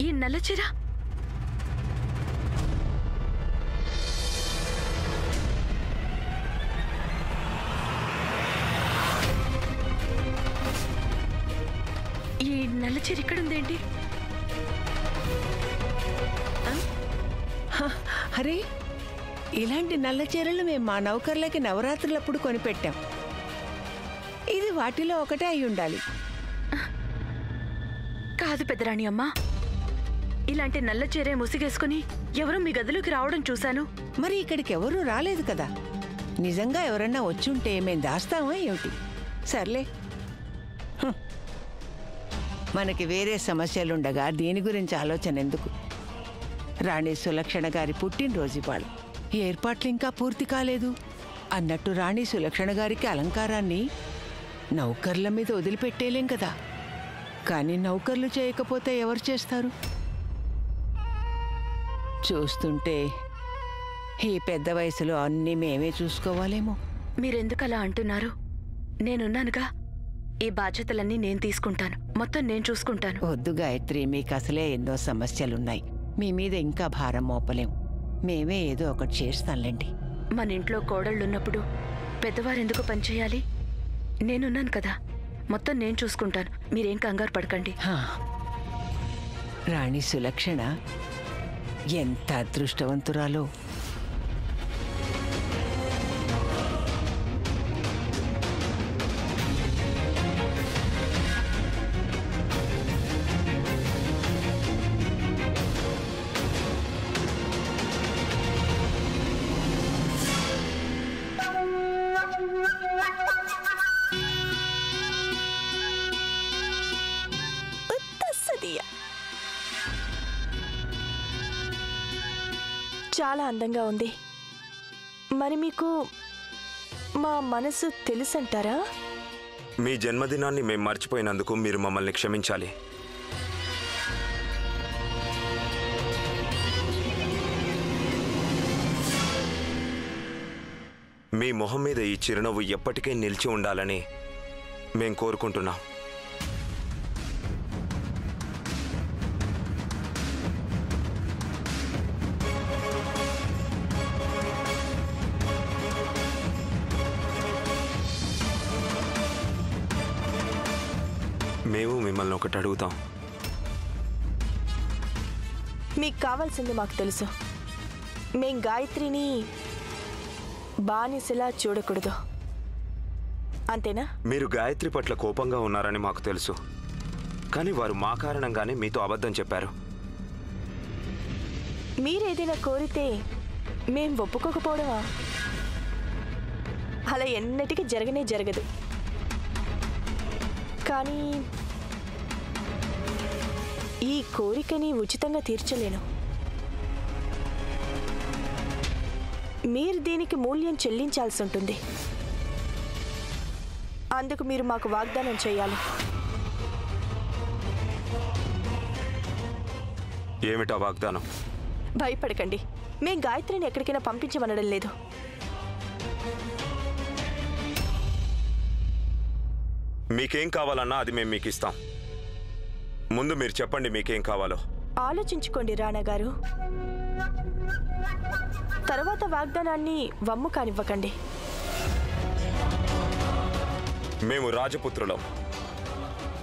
ఈ నల్ల చీర ఇక్కడుందేంటి? అరే, ఇలాంటి నల్ల చీరలు మేము మా నౌకర్లకి నవరాత్రులప్పుడు కొనిపెట్టాం. ఇది వాటిలో ఒకటే అయి ఉండాలి. కాదు పెద్దరాణి అమ్మ, ఇలాంటి నల్ల చీరే ముసిగేసుకుని ఎవరో మీ గదిలోకి రావడం చూశాను. మరి ఇక్కడికి ఎవరూ రాలేదు కదా. నిజంగా ఎవరన్నా వచ్చుంటే మేం దాస్తామా ఏమిటి? సర్లే, మనకి వేరే సమస్యలుండగా దీని గురించి ఆలోచన ఎందుకు? రాణి సులక్షణ గారి పుట్టినరోజు ఇవాళ. ఏర్పాట్లు ఇంకా పూర్తి కాలేదు అన్నట్టు రాణి సులక్షణ గారికి అలంకారాన్ని నౌకర్ల మీద వదిలిపెట్టేలేం కదా. కానీ నౌకర్లు చేయకపోతే ఎవరు చేస్తారు? చూస్తుంటే ఈ పెద్ద వయసులో అన్నీ మేమే చూసుకోవాలేమో. మీరెందుకలా అంటున్నారు? నేనున్నానుగా. ఈ బాధ్యతలన్నీ నేను తీసుకుంటాను. మొత్తం నేను చూసుకుంటాను. వద్దు గాయత్రి, మీకు అసలే ఎన్నో సమస్యలున్నాయి. మీ మీద ఇంకా భారం మోపలేం. మేమే ఏదో ఒకటి చేస్తాంలేండి. మన ఇంట్లో కోడళ్ళున్నప్పుడు పెద్దవారెందుకు పనిచేయాలి? నేనున్నాను కదా, మొత్తం నేను చూసుకుంటాను. మీరేం కంగారు పడకండి. రాణి సులక్షణ ఎంత అదృష్టవంతురాలో. చాలా అందంగా ఉంది. మరి మీకు మా మనసు తెలుసంటారా? మీ జన్మదినాన్ని మేము మర్చిపోయినందుకు మీరు మమ్మల్ని క్షమించాలి. మీ మొహం మీద ఈ చిరునవ్వు ఎప్పటికీ నిలిచి ఉండాలని మేం కోరుకుంటున్నాం. మేము మిమ్మల్ని ఒకటి అడుగుతాం. మీకు కావాల్సింది మాకు తెలుసు. మేం గాయత్రిని బానిసలా చూడకూడదు, అంతేనా? మీరు గాయత్రి పట్ల కోపంగా ఉన్నారని మాకు తెలుసు. కానీ వారు మా కారణంగానే మీతో అబద్ధం చెప్పారు. మీరేదైనా కోరితే మేం ఒప్పుకోకపోవడమా? అలా ఎన్నటికీ జరగనే జరగదు. కానీ ఈ కోరికని ఉచితంగా తీర్చలేను. మీరు దీనికి మూల్యం చెల్లించాల్సి ఉంటుంది. అందుకు మీరు మాకు వాగ్దానం చేయాలి. ఏమిటా వాగ్దానం? భయపడకండి, మేం గాయత్రిని ఎక్కడికైనా పంపించమనడం లేదు. మీకేం కావాలన్నా అది మేము మీకు ఇస్తాం. ముందు మీరు చెప్పండి మీకేం కావాలో. ఆలోచించుకోండి రాణా గారు. తర్వాత వాగ్దానాన్ని వమ్ము కానివ్వకండి. మేము రాజపుత్రులం.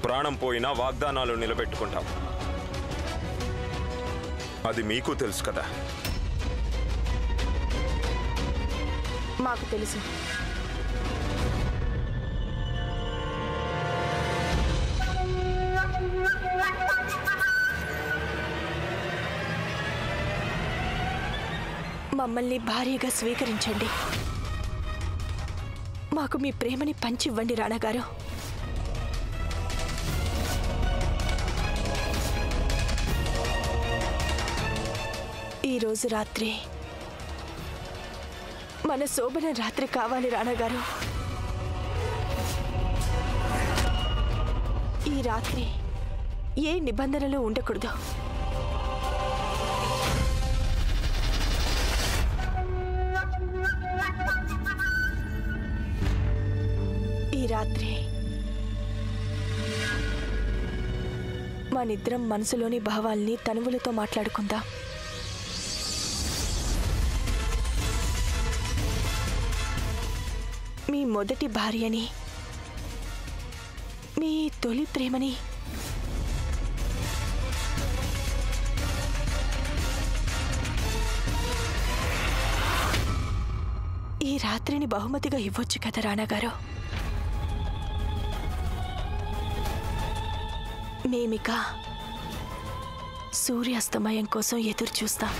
ప్రాణం పోయినా వాగ్దానాలు నిలబెట్టుకుంటాం. అది మీకు తెలుసు కదా. మాకు తెలుసు. మమ్మల్ని భార్యగా స్వీకరించండి. మాకు మీ ప్రేమని పంచివ్వండి రాణాగారు. ఈరోజు రాత్రి మన శోభన రాత్రి కావాలి రాణాగారు. ఈ రాత్రి ఏ నిబంధనలు ఉండకూడదు. ఈ రాత్రి మనిద్దరం మనసులోని భావాల్ని తనువులతో మాట్లాడుకుందాం. మీ మొదటి భార్యని, మీ తొలి ప్రేమని, ఈ రాత్రిని బహుమతిగా ఇవ్వచ్చు కదా రాణాగారు. మేమిక సూర్యాస్తమయం కోసం ఎదురు చూస్తాం.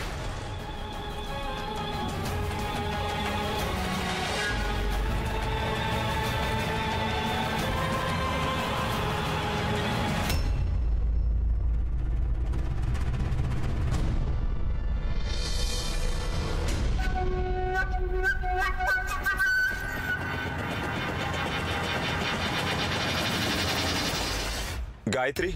గాయత్రి,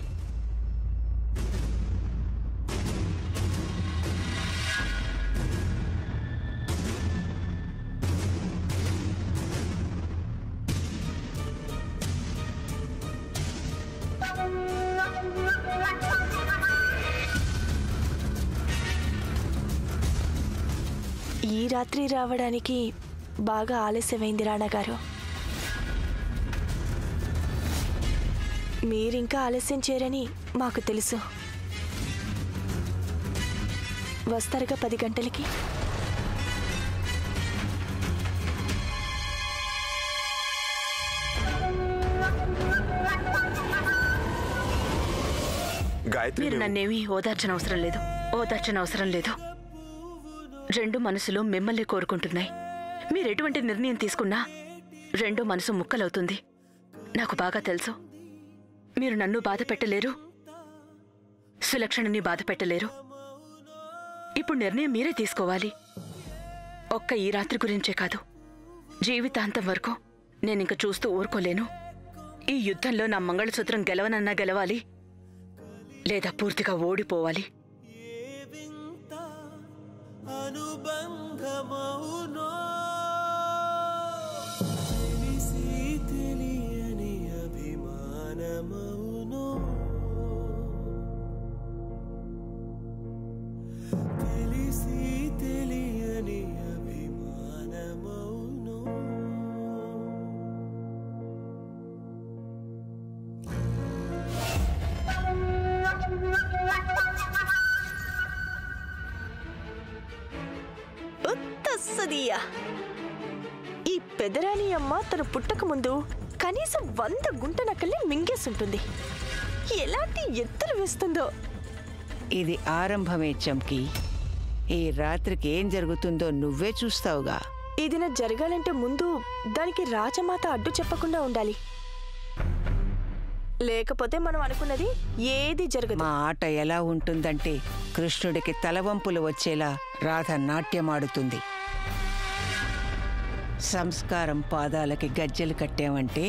ఈ రాత్రి రావడానికి బాగా ఆలస్యమైంది రాణాగారు. మీరింకా ఆలస్యం చేయరని మాకు తెలుసు. వస్తారుగా 10 గంటలకి. గాయత్రి, మీరు నన్నేమీ ఓదార్చన అవసరం లేదు. రెండు మనసులు మిమ్మల్ని కోరుకుంటున్నాయి. మీరెటువంటి నిర్ణయం తీసుకున్నా రెండో మనసు ముక్కలవుతుంది. నాకు బాగా తెలుసు. మీరు నన్ను బాధ పెట్టలేరు, సులక్షణని బాధ పెట్టలేరు. ఇప్పుడు నిర్ణయం మీరే తీసుకోవాలి. ఒక్క ఈ రాత్రి గురించే కాదు, జీవితాంతం వరకు నేనింక చూస్తూ ఊరుకోలేను. ఈ యుద్ధంలో నా మంగళసూత్రం గెలవనన్నా గెలవాలి, లేదా పూర్తిగా ఓడిపోవాలి. ఈ పెదరాని అమ్మ తను పుట్టక ముందు కనీసం 100 గుంట నక్కల్ని మింగేసుంటుంది. ఎలాంటి ఎత్తులు వేస్తుందో. ఇది ఆరంభమే చంకీ. ఈ రాత్రికి ఏం జరుగుతుందో నువ్వే చూస్తావుగా. ఇది నా జరగాలంటే ముందు దానికి రాజమాత అడ్డు చెప్పకుండా ఉండాలి. లేకపోతే మనం అనుకున్నది ఏది జరగదు. మా ఆట ఎలా ఉంటుందంటే కృష్ణుడికి తలవంపులు వచ్చేలా రాధ నాట్యమాడుతుంది. సంస్కారం పాదాలకి గజ్జెలు కట్టామంటే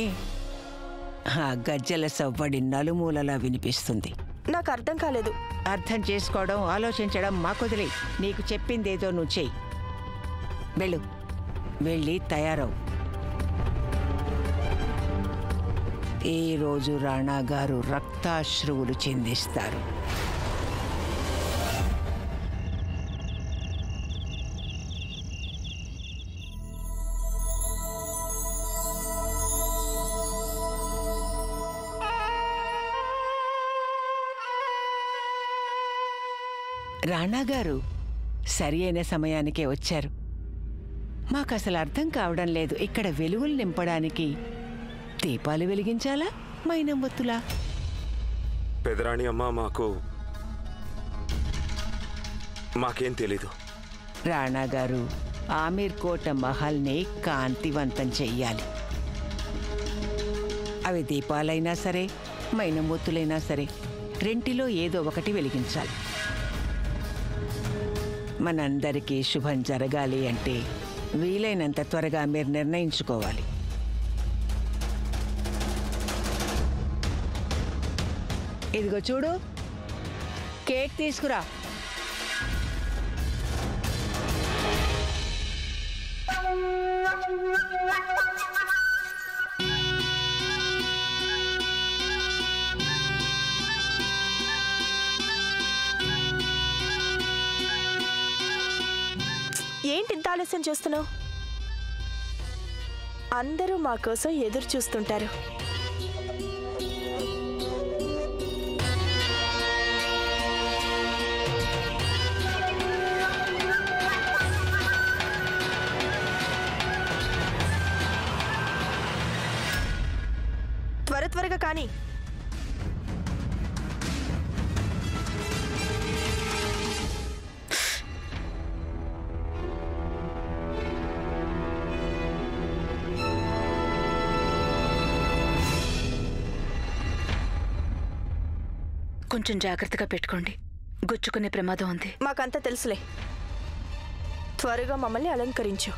ఆ గజ్జెల సవ్వడి నలుమూలలా వినిపిస్తుంది. నాకు అర్థం కాలేదు. అర్థం చేసుకోవడం, ఆలోచించడం మాకొదిలే. నీకు చెప్పిందేదో నువ్వు చెయ్యి. వెళ్ళు, వెళ్ళి తయారవు. ఈ రోజు రాణా గారు రక్తాశ్రువులు చిందిస్తారు. రాణాగారు సరి అయిన సమయానికే వచ్చారు. మాకసలు అర్థం కావడం లేదు, ఇక్కడ వెలుగులు నింపడానికి దీపాలు వెలిగించాలా, మైనంబొత్తులా? పెదరాణి అమ్మ, మాకేం తెలీదు. రాణాగారు ఆమీర్ కోట మహల్ని కాంతివంతం చెయ్యాలి. అవి దీపాలైనా సరే, మైనంబొత్తులైనా సరే, రెంటిలో ఏదో ఒకటి వెలిగించాలి. మనందరికీ శుభం జరగాలి అంటే వీలైనంత త్వరగా మీరు నిర్ణయించుకోవాలి. ఇదిగో చూడు, కేక్ తీసుకురా. ఏంటి ఇంత ఆలస్యం చేస్తున్నావు? అందరూ మా కోసం ఎదురు చూస్తుంటారు. త్వరగా కానీ. కొంచెం జాగ్రత్తగా పెట్టుకోండి, గుచ్చుకునే ప్రమాదం ఉంది. మాకంతా తెలుసులే. త్వరగా మమ్మల్ని అలంకరించు.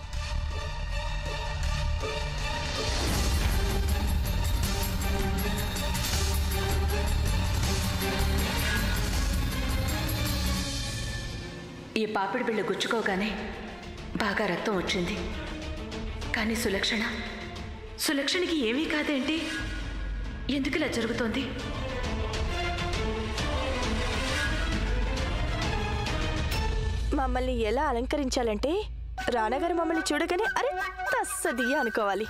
ఈ పాపిడి బిళ్ళ గుచ్చుకోగానే బాగా రక్తం వచ్చింది. కానీ సులక్షణకి ఏమీ కాదేంటి? ఎందుకు ఇలా జరుగుతోంది? మమ్మల్ని ఎలా అలంకరించాలంటే రాణాగారు మమ్మల్ని చూడగానే అరే తస్సది అనుకోవాలి.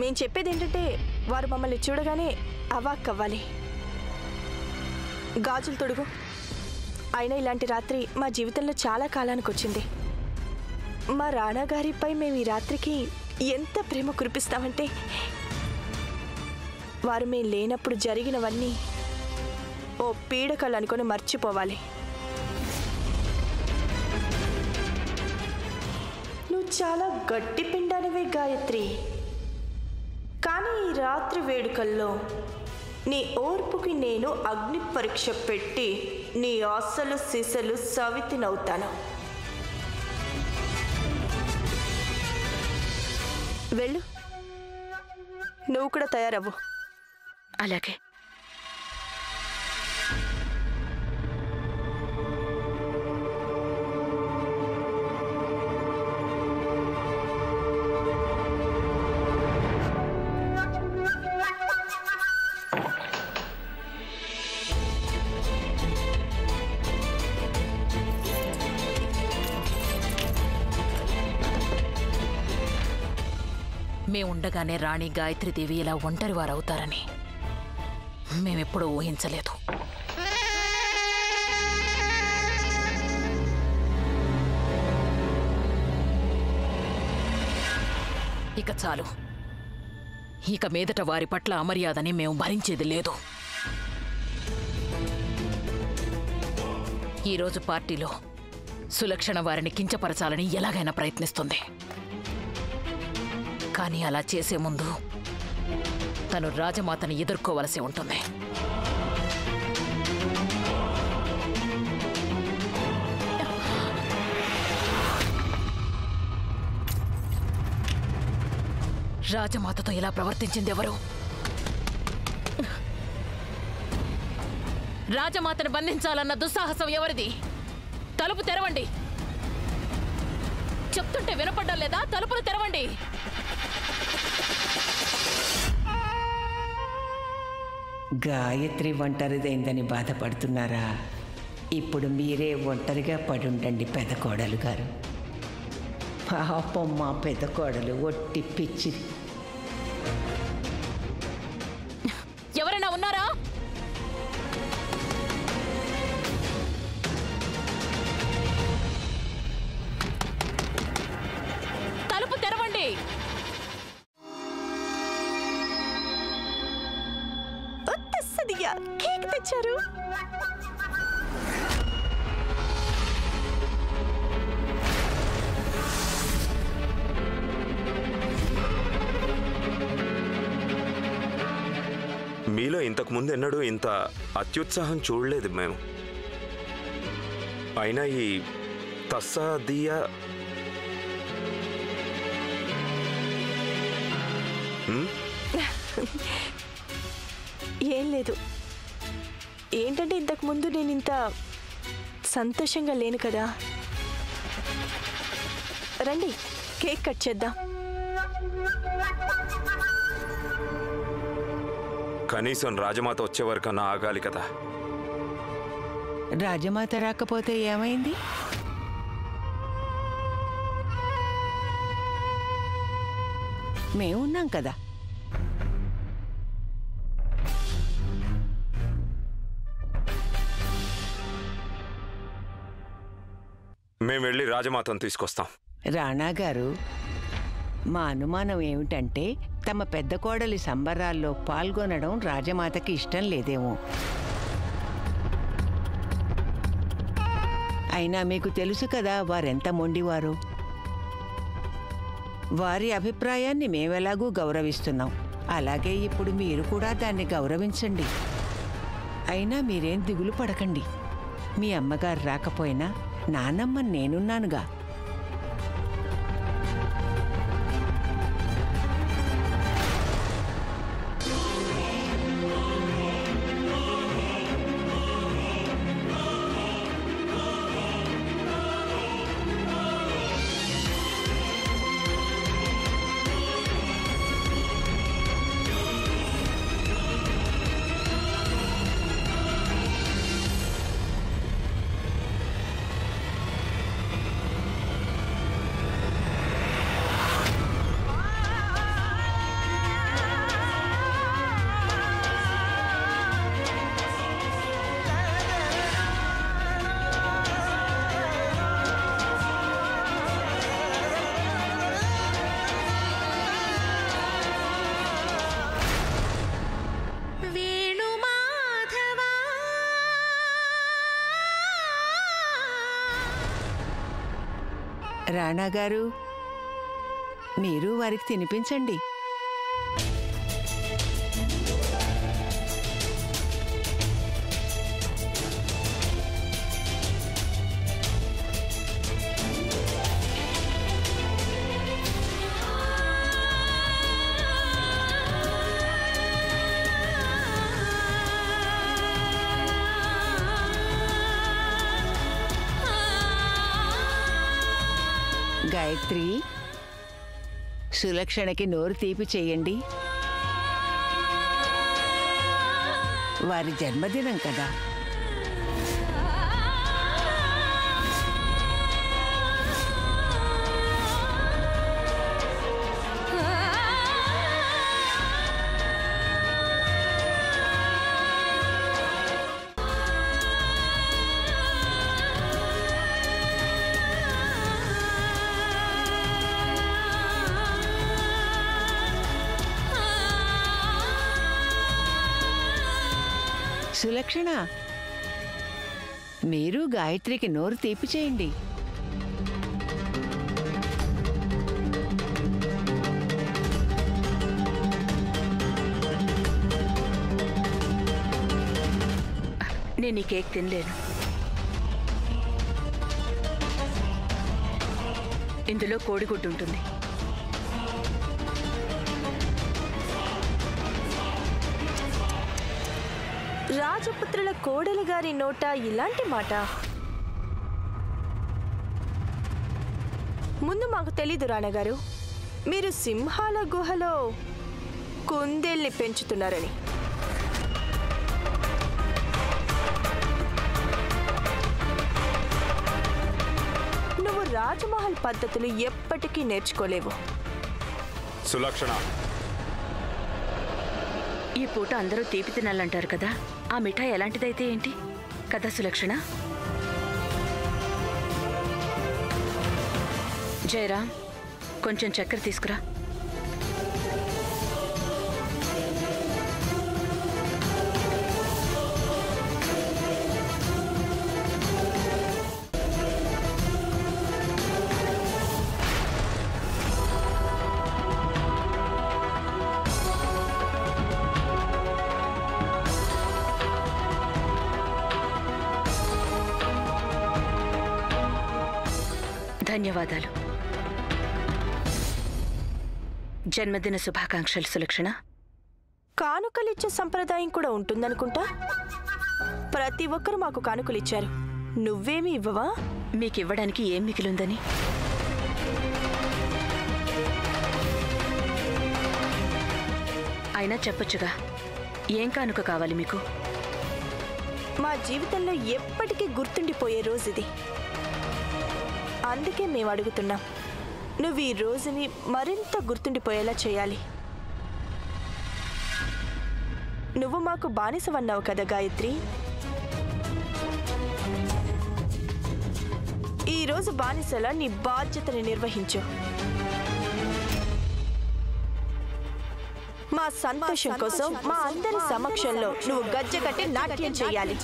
మేం చెప్పేది ఏంటంటే వారు మమ్మల్ని చూడగానే అవాక్కవ్వాలి. గాజులు తొడుగు. అయినా ఇలాంటి రాత్రి మా జీవితంలో చాలా కాలానికి వచ్చింది. మా రాణాగారిపై మేము ఈ రాత్రికి ఎంత ప్రేమ కురిపిస్తామంటే వారు మేము లేనప్పుడు జరిగినవన్నీ ఓ పీడకలు అనుకొని మర్చిపోవాలి. నువ్వు చాలా గట్టి పిండానివే గాయత్రి. కానీ ఈ రాత్రి వేడుకల్లో నీ ఓర్పుకి నేను అగ్ని పరీక్ష పెట్టి నీ ఆశలు సిసలు సవితినవుతాను. వెళ్ళు, నువ్వు కూడా తయారవ్వు. అలాగే. మేముండగానే రాణి గాయత్రీదేవి ఇలా ఒంటరి వారవుతారని మేమెప్పుడూ ఊహించలేదు. ఇక చాలు. ఇక మీదట వారి పట్ల అమర్యాదని మేము భరించేది లేదు. ఈరోజు పార్టీలో సులక్షణ వారిని కించపరచాలని ఎలాగైనా ప్రయత్నిస్తుంది. కానీ అలా చేసే ముందు తను రాజమాతని ఎదుర్కోవలసి ఉంటుంది. రాజమాతతో ఇలా ప్రవర్తించింది ఎవరు? రాజమాతను బంధించాలన్న దుస్సాహసం ఎవరిది? తలుపు తెరవండి. చెప్తుంటే వినపడ్డం లేదా? తలుపులు తెరవండి. గాయత్రి ఒంటరిదైందని బాధపడుతున్నారా? ఇప్పుడు మీరే ఒంటరిగా పడుండండి పెద్ద కోడలు గారు. పాపం మా పెద్ద కోడలు ఒట్టి పిచ్చి. ఎవరైనా ఉన్నారా? తలుపు తెరవండి. కేక్ తెచ్చారు. మీలో ఇంతకు ముందు ఎన్నడూ ఇంత అత్యుత్సాహం చూడలేదు మేము. అయినా ఈ తస్సాదియా ఏం లేదు. ఏంటంటే ఇంతకు ముందు నేను ఇంత సంతోషంగా లేను కదా. రండి కేక్ కట్ చేద్దాం. కనీసం రాజమాత వచ్చే వరకన్నా ఆగాలి కదా. రాజమాత రాకపోతే ఏమైంది? మేమున్నాం కదా. మేం వెళ్ళి రాజమాతను తీసుకొస్తాం. రాణా గారు, మా అనుమానం ఏమిటంటే తమ పెద్ద కోడలి సంబరాల్లో పాల్గొనడం రాజమాతకి ఇష్టం లేదేమో. అయినా మీకు తెలుసు కదా వారెంత మొండివారు. వారి అభిప్రాయాన్ని మేమెలాగూ గౌరవిస్తున్నాం. అలాగే ఇప్పుడు మీరు కూడా దాన్ని గౌరవించండి. అయినా మీరేం దిగులు పడకండి. మీ అమ్మగారు రాకపోయినా నానమ్మ నేనున్నానుగా. రాణా గారు, మీరు వారికి తినిపించండి. గాయత్రి, సులక్షణకి నోరు తీపి చెయ్యండి. వారి జన్మదినం కదా. సులక్షణ, మీరు గాయత్రికి నోరు తీపి చేయండి. నేను ఈ కేక్ తినలేను. ఇందులో కోడిగుడ్డు ఉంటుంది. రాజపుత్రుల కోడలి గారి నోట ఇలాంటి మాట ముందు మాకు తెలీదు రాణగారు. మీరు సింహాల గుహలో కుందేల్ని పెంచుతున్నారని. నువ్వు రాజమహల్ పద్ధతులు ఎప్పటికీ నేర్చుకోలేవు. సులక్షణ, ఈ పూట అందరూ తీపి తినాలంటారు కదా. ఆ మిఠాయి ఎలాంటిదైతే ఏంటి కదా సులక్షణ? జయరాం, కొంచెం చక్కెర తీసుకురా. ధన్యవాదాలు. జన్మదిన శుభాకాంక్షలు సులక్షణ. కానుకలిచ్చే సంప్రదాయం కూడా ఉంటుందనుకుంటా. ప్రతి ఒక్కరు మాకు కానుకలిచ్చారు. నువ్వేమీ ఇవ్వవా? మీకివ్వడానికి ఏం మిగిలిందని? అయినా చెప్పొచ్చుగా, ఏం కానుక కావాలి మీకు? మా జీవితంలో ఎప్పటికీ గుర్తుండిపోయే రోజు ఇది. అందుకే మేము అడుగుతున్నాం, నువ్వు ఈ రోజుని మరింత గుర్తుండిపోయేలా చేయాలి. నువ్వు మాకు బానిసవన్నావు కదా గాయత్రి. ఈరోజు బానిసలా నీ బాధ్యతని నిర్వహించు. మా సంతోషం కోసం మా అందరి సమక్షంలో నువ్వు గజ్జె కట్టి నాట్యం చేయాలి.